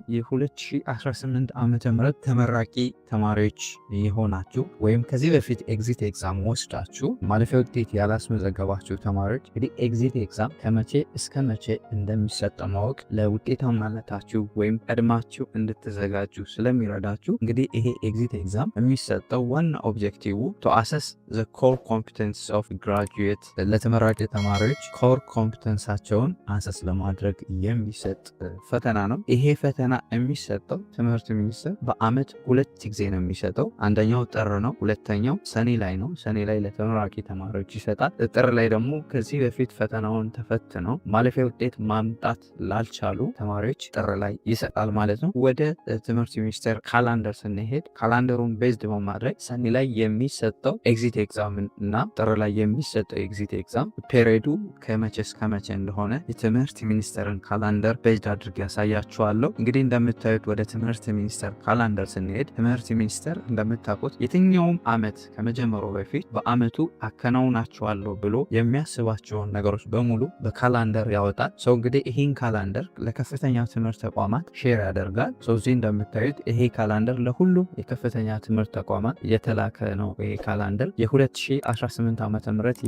የ2018 ዓመተ ምህረት ተመራቂ ተማሪዎች የሆናችሁ ወይም ከዚህ በፊት ኤግዚት ኤግዛም ወስዳችሁ ማለፊያ ውጤት ያላስመዘገባችሁ ተማሪዎች እንግዲህ ኤግዚት ኤግዛም ከመቼ እስከ መቼ እንደሚሰጥ ማወቅ ለውጤታማነታችሁ ወይም ቀድማችሁ እንድትዘጋጁ ስለሚረዳችሁ እንግዲህ ይሄ ኤግዚት ኤግዛም የሚሰጠው ዋና ኦብጀክቲቭ to assess the core competence of graduate ለተመራቂ ተማሪዎች ኮር ኮምፒተንሳቸውን አሰስ ለማድረግ የሚሰጥ ፈተና ነው። ይሄ ፈተና የሚሰጠው ትምህርት ሚኒስቴር በአመት 2 ጊዜ ነው የሚሰጠው። አንደኛው ጥር ነው፣ ሁለተኛው ሰኔ ላይ ነው። ሰኔ ላይ ለተመራቂ ተማሪዎች ይሰጣል። ጥር ላይ ደግሞ ከዚህ በፊት ፈተናውን ተፈትነው ማለፊያ ውጤት ማምጣት ላልቻሉ ተማሪዎች ጥር ላይ ይሰጣል ማለት ነው። ወደ ትምህርት ሚኒስቴር ካላንደር ስንሄድ ካላንደሩን ቤዝድ በማድረግ ሰኔ ላይ የሚሰጠው ኤግዚት ኤግዛም እና ጥር ላይ የሚሰጠው ኤግዚት ኤግዛም ፔሪዱ ከመቼ እስከ መቼ እንደሆነ የትምህርት ሚኒስቴርን ካላንደር ቤዝድ አድርጌ ያሳያችኋለሁ። እንግዲህ እንደምታዩት ወደ ትምህርት ሚኒስቴር ካላንደር ስንሄድ ትምህርት ሚኒስቴር እንደምታውቁት የትኛውም አመት ከመጀመሩ በፊት በአመቱ አከናውናቸዋለሁ ብሎ የሚያስባቸውን ነገሮች በሙሉ በካላንደር ያወጣል። ሰው እንግዲህ ይህን ካላንደር ለከፍተኛ ትምህርት ተቋማት ሼር ያደርጋል። እዚህ እንደምታዩት ይሄ ካላንደር ለሁሉም የከፍተኛ ትምህርት ተቋማት የተላከ ነው። ይሄ ካላንደር የ2018 ዓ.ም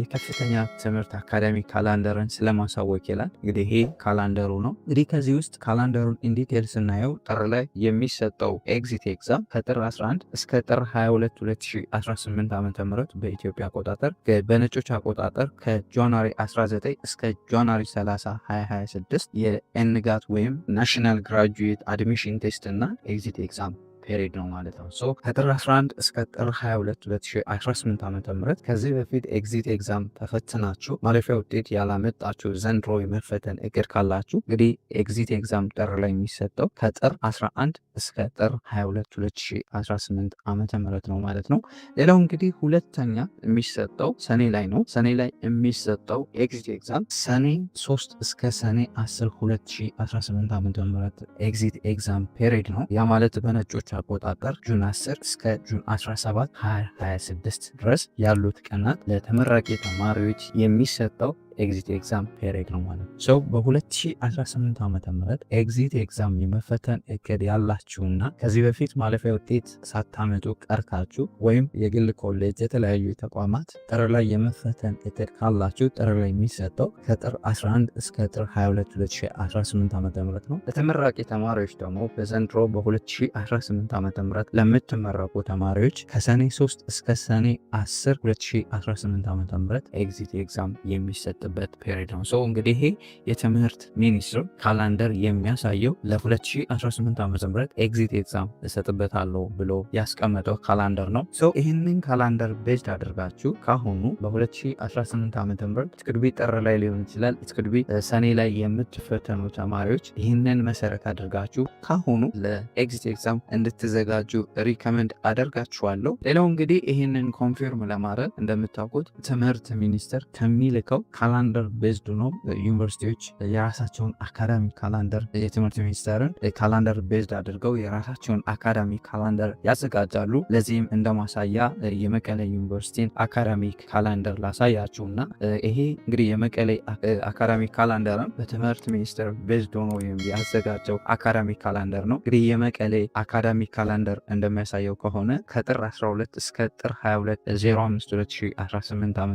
የከፍተኛ ትምህርት አካዳሚ ካላንደርን ስለማሳወቅ ይላል። እንግዲህ ይሄ ካላንደሩ ነው። እንግዲህ ከዚህ ውስጥ ካላንደሩን ኢንዲቴል ስናየው ጥር ላይ የሚሰጠው ኤግዚት ኤግዛም ከጥር 11 እስከ ጥር 22 2018 ዓ.ም በኢትዮጵያ አቆጣጠር፣ በነጮች አቆጣጠር ከጃንዋሪ 19 እስከ ጃንዋሪ 30 2026 የኤንጋት ወይም ናሽናል ግራጁዌት አድሚሽን ቴስት እና ኤግዚት ኤግዛም ፔሪድ ነው ማለት ነው። ከጥር 11 እስከ ጥር 22 2018 ዓ.ም ከዚህ በፊት ኤግዚት ኤግዛም ተፈትናችሁ ማለፊያ ውጤት ያላመጣችሁ ዘንድሮ የመፈተን እቅድ ካላችሁ እንግዲህ ኤግዚት ኤግዛም ጥር ላይ የሚሰጠው ከጥር 11 እስከ ጥር 22 2018 ዓ.ም ነው ማለት ነው። ሌላው እንግዲህ ሁለተኛ የሚሰጠው ሰኔ ላይ ነው። ሰኔ ላይ የሚሰጠው ኤግዚት ኤግዛም ሰኔ 3 እስከ ሰኔ 10 2018 ዓ.ም ኤግዚት ኤግዛም ፔሪድ ነው። ያ ማለት በነጮች አቆጣጠር ጁን 10 እስከ ጁን 17 2026 ድረስ ያሉት ቀናት ለተመራቂ ተማሪዎች የሚሰጠው ኤግዚት ኤግዛም ፔሪድ ነው ማለት ነው። በ2018 ዓ.ም ኤግዚት ኤግዛም የመፈተን እቅድ ያላችሁና ከዚህ በፊት ማለፊያ ውጤት ሳታመጡ ቀርታችሁ ወይም የግል ኮሌጅ የተለያዩ ተቋማት ጥር ላይ የመፈተን እቅድ ካላችሁ ጥር ላይ የሚሰጠው ከጥር 11 እስከ ጥር 22 2018 ዓ.ም ነው። ለተመራቂ ተማሪዎች ደግሞ በዘንድሮ በ2018 ዓ.ም ለምትመረቁ ተማሪዎች ከሰኔ 3 እስከ ሰኔ 10 2018 ዓ.ም ኤግዚት ኤግዛም የሚሰጥ በት ፔሪድ ነው። እንግዲህ ይሄ የትምህርት ሚኒስቴር ካላንደር የሚያሳየው ለ2018 ዓ.ም ኤግዚት ኤግዛም እሰጥበታለሁ ብሎ ያስቀመጠው ካላንደር ነው። ይህንን ካላንደር ቤዝድ አድርጋችሁ ካሁኑ በ2018 ዓ.ም ትቅድቢ ጥር ላይ ሊሆን ይችላል፣ ትቅድቢ ሰኔ ላይ የምትፈተኑ ተማሪዎች ይህንን መሰረት አድርጋችሁ ካሁኑ ለኤግዚት ኤግዛም እንድትዘጋጁ ሪከመንድ አደርጋችኋለሁ። ሌላው እንግዲህ ይህንን ኮንፊርም ለማድረግ እንደምታውቁት ትምህርት ሚኒስቴር ከሚልከው ካላንደር ቤዝድ ነው። ዩኒቨርሲቲዎች የራሳቸውን አካዳሚ ካላንደር የትምህርት ሚኒስቴርን ካላንደር ቤዝድ አድርገው የራሳቸውን አካዳሚ ካላንደር ያዘጋጃሉ። ለዚህም እንደማሳያ የመቀሌ ዩኒቨርሲቲን አካዳሚ ካላንደር ላሳያችሁና ይሄ እንግዲህ የመቀሌ አካዳሚ ካላንደርን በትምህርት ሚኒስቴር ቤዝድ ሆኖ ያዘጋጀው አካዳሚ ካላንደር ነው። እንግዲህ የመቀሌ አካዳሚ ካላንደር እንደሚያሳየው ከሆነ ከጥር 12 እስከ ጥር 22 05 2018 ዓ.ም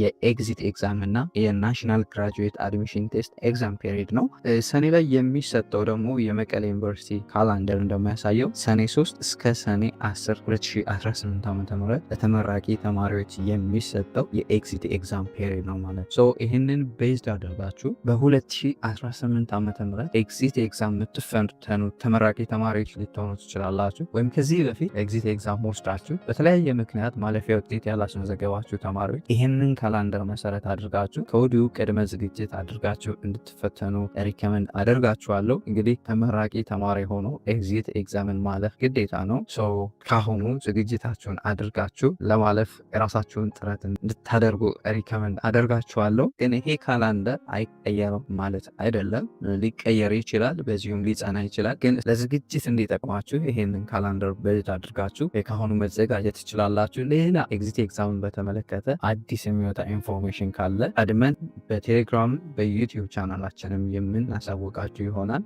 የኤግዚት ኤግዛም እና የናሽናል ግራጁዌት አድሚሽን ቴስት ኤግዛም ፔሪድ ነው። ሰኔ ላይ የሚሰጠው ደግሞ የመቀሌ ዩኒቨርሲቲ ካላንደር እንደሚያሳየው ሰኔ 3 እስከ ሰኔ 10 2018 ዓ.ም ለተመራቂ ተማሪዎች የሚሰጠው የኤግዚት ኤግዛም ፔሪድ ነው ማለት ነው። ይህንን ቤዝድ አድርጋችሁ በ2018 ዓ.ም ኤግዚት ኤግዛም የምትፈተኑ ተመራቂ ተማሪዎች ልትሆኑ ትችላላችሁ። ወይም ከዚህ በፊት ኤግዚት ኤግዛም ወስዳችሁ በተለያየ ምክንያት ማለፊያ ውጤት ያላስመዘገባችሁ ተማሪዎች ይህንን ካላንደር መሰረት አድርጋችሁ ከወዲሁ ቅድመ ዝግጅት አድርጋችሁ እንድትፈተኑ ሪከመንድ አደርጋችኋለሁ። እንግዲህ ተመራቂ ተማሪ ሆኖ ኤግዚት ኤግዛምን ማለፍ ግዴታ ነው። ካሁኑ ዝግጅታችሁን አድርጋችሁ ለማለፍ የራሳችሁን ጥረት እንድታደርጉ ሪከመንድ አደርጋችኋለሁ። ግን ይሄ ካላንደር አይቀየርም ማለት አይደለም። ሊቀየር ይችላል፣ በዚሁም ሊጸና ይችላል። ግን ለዝግጅት እንዲጠቅማችሁ ይሄንን ካላንደር ቤዝድ አድርጋችሁ ካሁኑ መዘጋጀት ትችላላችሁ። ሌላ ኤግዚት ኤግዛምን በተመለከተ አዲስ የሚወጣ ኢንፎርሜሽን ካለ ቀድመን በቴሌግራም በዩቲዩብ ቻናላችንም የምናሳውቃችሁ ይሆናል።